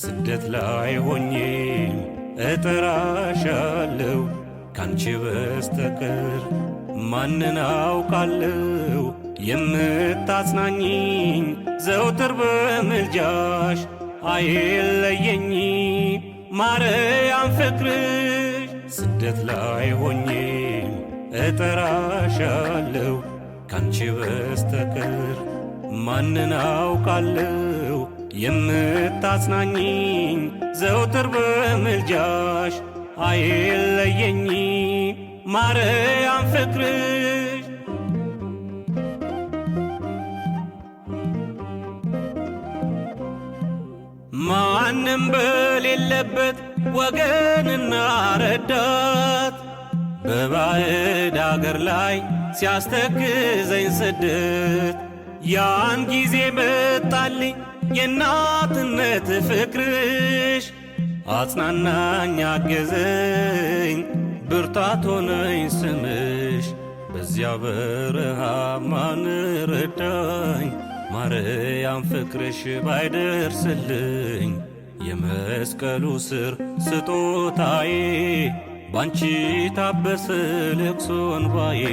ስደት ላይ ሆኜም እጠራሻለሁ ካንቺ በስተቀር ማንን አውቃለሁ? የምታጽናኝኝ ዘውትር በምልጃሽ አይለየኝ ማርያም ፍቅርሽ። ስደት ላይ ሆኜም እጠራሻለሁ ካንቺ በስተቀር ማንን አውቃለሁ? የምታጽናኝኝ ዘውትር በምልጃሽ አይለየኝ ማርያም ፍቅርሽ። ማንም በሌለበት ወገንና ረዳት በባዕድ አገር ላይ ሲያስተክዘኝ ስደት ያን ጊዜ መጣልኝ የእናትነት ፍቅርሽ። አጽናናኝ አገዘኝ ብርታት ሆነኝ ስምሽ። በዚያ በረሃ ማን ረዳኝ? ማርያም ፍቅርሽ ባይደርስልኝ የመስቀሉ ስር ስጦታዬ ባንቺ ታበሰ ልቅሶ እንባዬ።